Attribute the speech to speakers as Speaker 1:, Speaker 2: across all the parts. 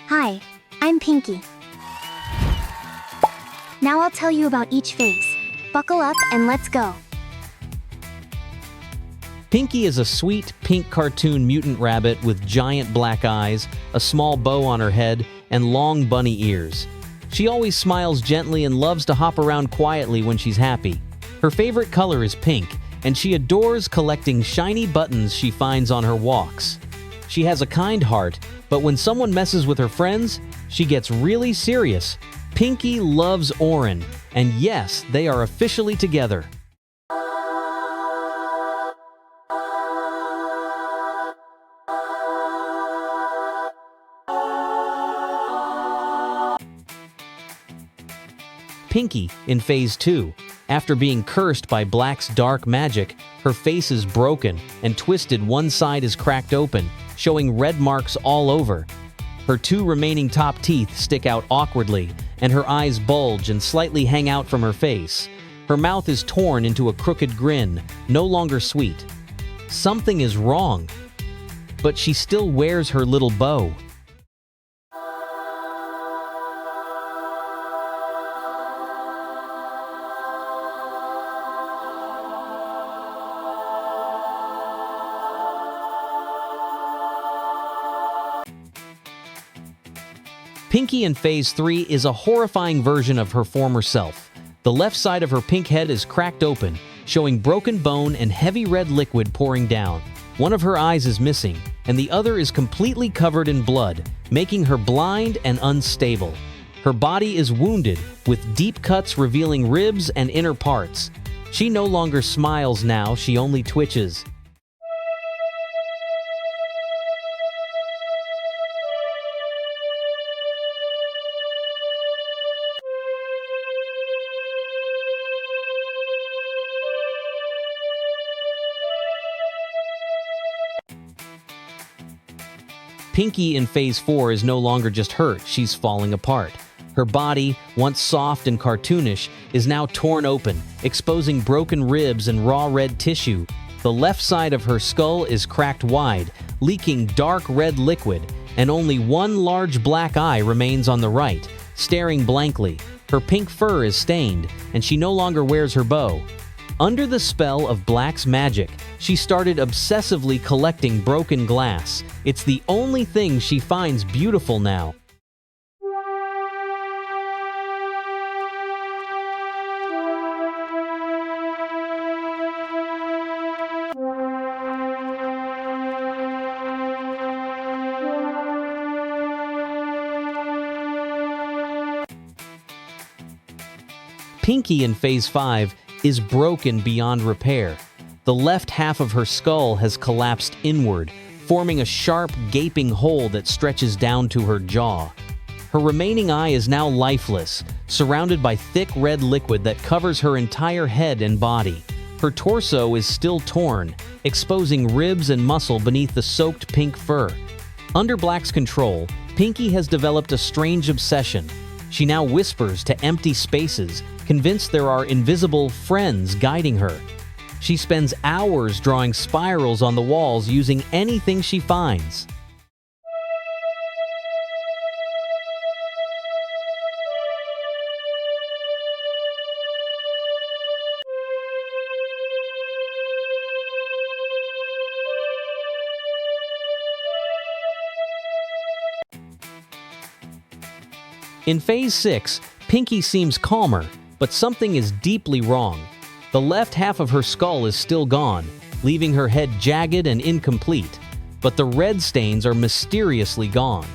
Speaker 1: Hi, I'm Pinki. Now I'll tell you about each phase. Buckle up and let's go.
Speaker 2: Pinki is a sweet, pink cartoon mutant rabbit with giant black eyes, a small bow on her head, and long bunny ears. She always smiles gently and loves to hop around quietly when she's happy. Her favorite color is pink, and she adores collecting shiny buttons she finds on her walks. She has a kind heart, but when someone messes with her friends, she gets really serious. Pinki loves Orin, and yes, they are officially together. Pinki, in Phase 2. After being cursed by Black's dark magic, her face is broken and twisted. One side is cracked open, showing red marks all over. Her two remaining top teeth stick out awkwardly, and her eyes bulge and slightly hang out from her face. Her mouth is torn into a crooked grin, no longer sweet. Something is wrong, but she still wears her little bow. Pinki in Phase 3 is a horrifying version of her former self. The left side of her pink head is cracked open, showing broken bone and heavy red liquid pouring down. One of her eyes is missing, and the other is completely covered in blood, making her blind and unstable. Her body is wounded, with deep cuts revealing ribs and inner parts. She no longer smiles now, she only twitches. Pinki in Phase 4 is no longer just hurt, she's falling apart. Her body, once soft and cartoonish, is now torn open, exposing broken ribs and raw red tissue. The left side of her skull is cracked wide, leaking dark red liquid, and only one large black eye remains on the right, staring blankly. Her pink fur is stained, and she no longer wears her bow. Under the spell of Black's magic, she started obsessively collecting broken glass. It's the only thing she finds beautiful now. Pinki in Phase 5 is broken beyond repair. The left half of her skull has collapsed inward, forming a sharp, gaping hole that stretches down to her jaw. Her remaining eye is now lifeless, surrounded by thick red liquid that covers her entire head and body. Her torso is still torn, exposing ribs and muscle beneath the soaked pink fur. Under Black's control, Pinki has developed a strange obsession. She now whispers to empty spaces, convinced there are invisible friends guiding her. She spends hours drawing spirals on the walls using anything she finds. In Phase 6, Pinki seems calmer, but something is deeply wrong. The left half of her skull is still gone, leaving her head jagged and incomplete, but the red stains are mysteriously gone.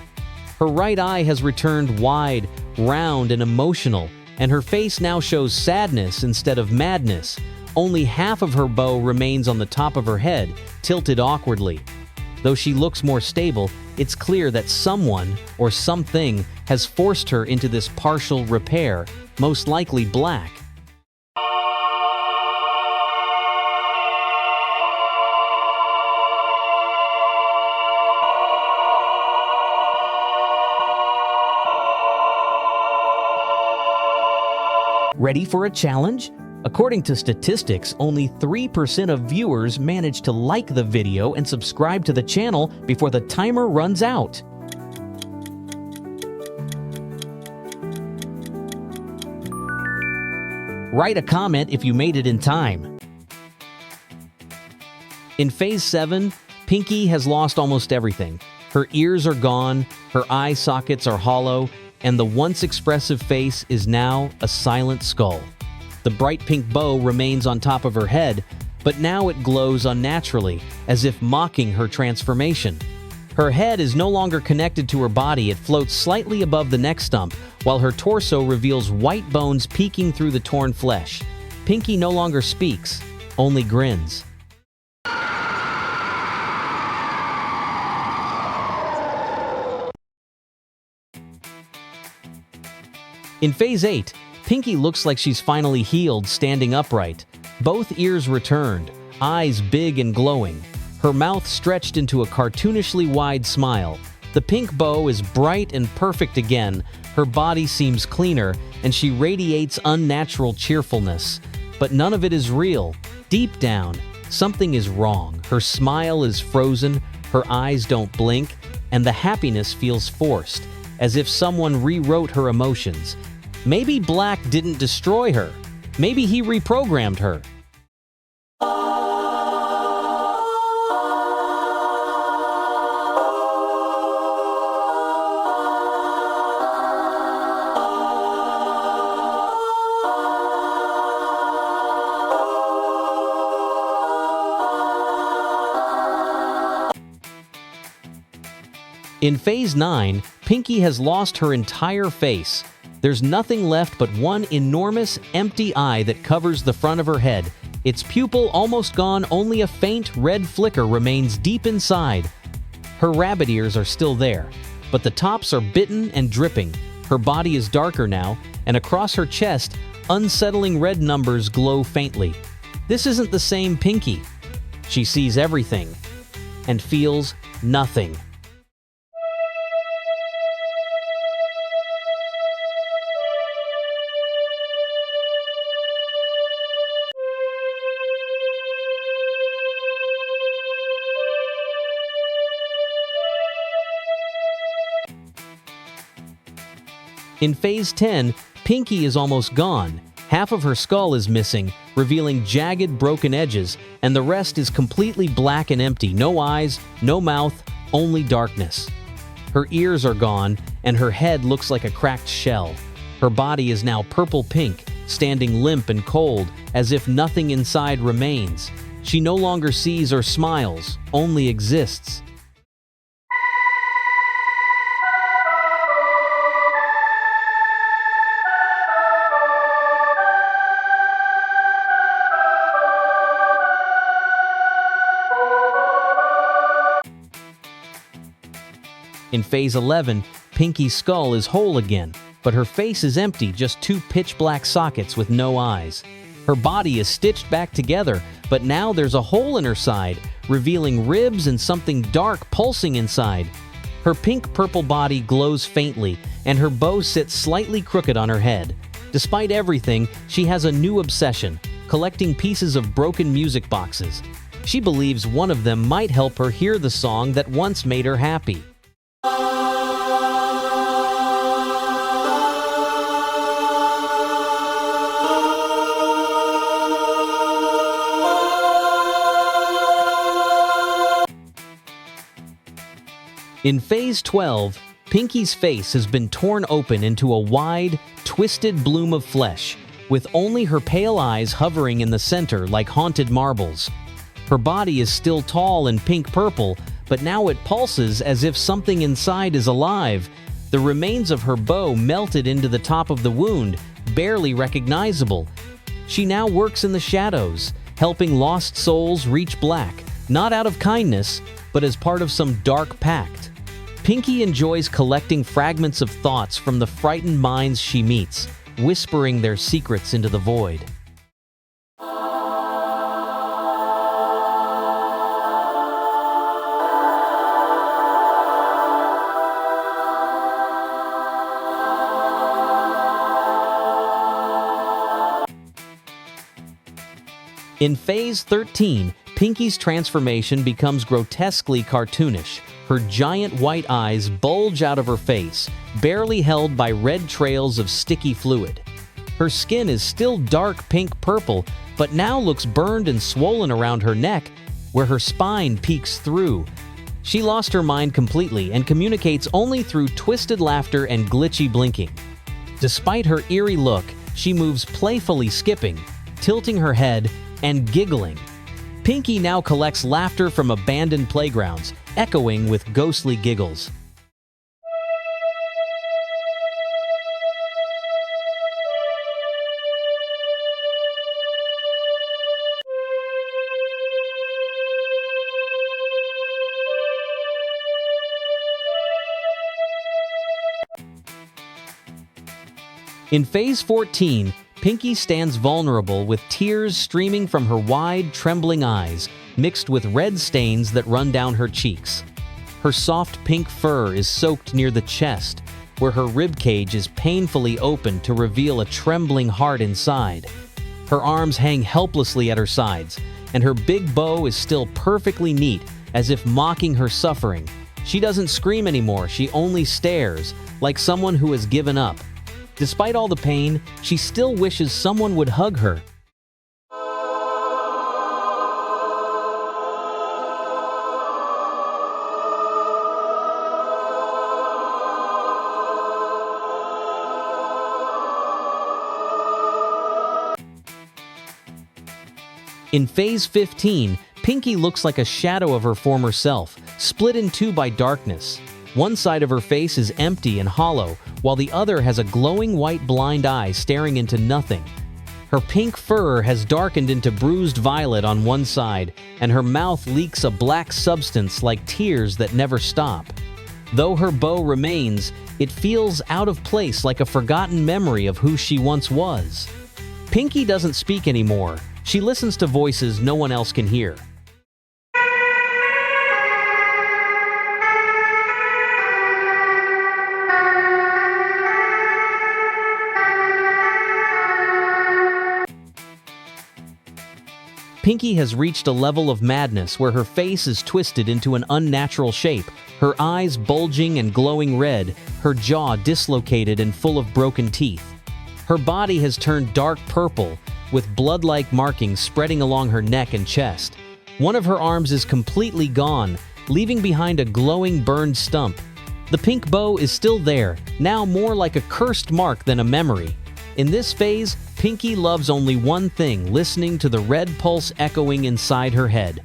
Speaker 2: Her right eye has returned wide, round, and emotional, and her face now shows sadness instead of madness. Only half of her bow remains on the top of her head, tilted awkwardly. Though she looks more stable, it's clear that someone or something has forced her into this partial repair, most likely Black. Ready for a challenge? According to statistics, only 3% of viewers manage to like the video and subscribe to the channel before the timer runs out. Write a comment if you made it in time. In Phase 7, Pinki has lost almost everything. Her ears are gone, her eye sockets are hollow, and the once expressive face is now a silent skull. The bright pink bow remains on top of her head, but now it glows unnaturally, as if mocking her transformation. Her head is no longer connected to her body, it floats slightly above the neck stump, while her torso reveals white bones peeking through the torn flesh. Pinki no longer speaks, only grins. In Phase 8, Pinki looks like she's finally healed, standing upright. Both ears returned, eyes big and glowing. Her mouth stretched into a cartoonishly wide smile. The pink bow is bright and perfect again. Her body seems cleaner, and she radiates unnatural cheerfulness. But none of it is real. Deep down, something is wrong. Her smile is frozen, her eyes don't blink, and the happiness feels forced, as if someone rewrote her emotions. Maybe Black didn't destroy her. Maybe he reprogrammed her. In Phase 9, Pinki has lost her entire face. There's nothing left but one enormous, empty eye that covers the front of her head. Its pupil almost gone, only a faint red flicker remains deep inside. Her rabbit ears are still there, but the tops are bitten and dripping. Her body is darker now, and across her chest, unsettling red numbers glow faintly. This isn't the same Pinki. She sees everything and feels nothing. In Phase 10, Pinki is almost gone. Half of her skull is missing, revealing jagged, broken edges, and the rest is completely black and empty. No eyes, no mouth, only darkness. Her ears are gone, and her head looks like a cracked shell. Her body is now purple-pink, standing limp and cold, as if nothing inside remains. She no longer sees or smiles, only exists. In Phase 11, Pinki's skull is whole again, but her face is empty, just two pitch-black sockets with no eyes. Her body is stitched back together, but now there's a hole in her side, revealing ribs and something dark pulsing inside. Her pink-purple body glows faintly, and her bow sits slightly crooked on her head. Despite everything, she has a new obsession, collecting pieces of broken music boxes. She believes one of them might help her hear the song that once made her happy. In Phase 12, Pinki's face has been torn open into a wide, twisted bloom of flesh, with only her pale eyes hovering in the center like haunted marbles. Her body is still tall and pink-purple, but now it pulses as if something inside is alive. The remains of her bow melted into the top of the wound, barely recognizable. She now works in the shadows, helping lost souls reach Black, not out of kindness, but as part of some dark pact. Pinki enjoys collecting fragments of thoughts from the frightened minds she meets, whispering their secrets into the void. In Phase 13, Pinki's transformation becomes grotesquely cartoonish. Her giant white eyes bulge out of her face, barely held by red trails of sticky fluid. Her skin is still dark pink-purple, but now looks burned and swollen around her neck, where her spine peeks through. She lost her mind completely and communicates only through twisted laughter and glitchy blinking. Despite her eerie look, she moves playfully, skipping, tilting her head, and giggling. Pinki now collects laughter from abandoned playgrounds, echoing with ghostly giggles. In Phase 14, Pinki stands vulnerable with tears streaming from her wide, trembling eyes, mixed with red stains that run down her cheeks. Her soft pink fur is soaked near the chest, where her ribcage is painfully open to reveal a trembling heart inside. Her arms hang helplessly at her sides, and her big bow is still perfectly neat, as if mocking her suffering. She doesn't scream anymore, she only stares, like someone who has given up. Despite all the pain, she still wishes someone would hug her. In Phase 15, Pinki looks like a shadow of her former self, split in two by darkness. One side of her face is empty and hollow, while the other has a glowing white blind eye staring into nothing. Her pink fur has darkened into bruised violet on one side, and her mouth leaks a black substance like tears that never stop. Though her bow remains, it feels out of place, like a forgotten memory of who she once was. Pinki doesn't speak anymore. She listens to voices no one else can hear. Pinki has reached a level of madness where her face is twisted into an unnatural shape, her eyes bulging and glowing red, her jaw dislocated and full of broken teeth. Her body has turned dark purple, with blood-like markings spreading along her neck and chest. One of her arms is completely gone, leaving behind a glowing burned stump. The pink bow is still there, now more like a cursed mark than a memory. In this phase, Pinki loves only one thing, listening to the red pulse echoing inside her head.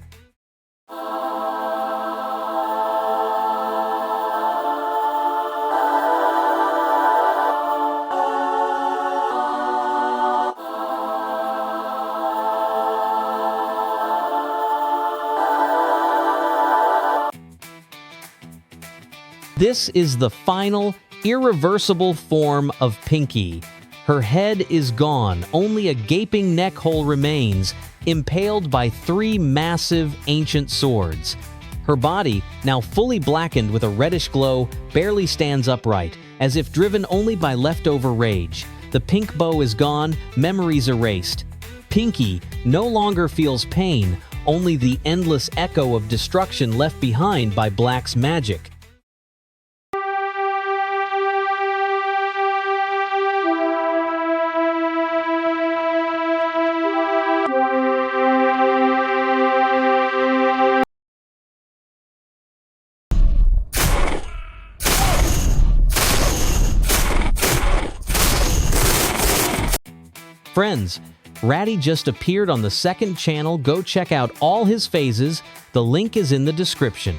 Speaker 2: This is the final, irreversible form of Pinki. Her head is gone, only a gaping neck hole remains, impaled by 3 massive ancient swords. Her body, now fully blackened with a reddish glow, barely stands upright, as if driven only by leftover rage. The pink bow is gone, memories erased. Pinki no longer feels pain, only the endless echo of destruction left behind by Black's magic. Friends, Ratty just appeared on the second channel. Go check out all his phases. The link is in the description.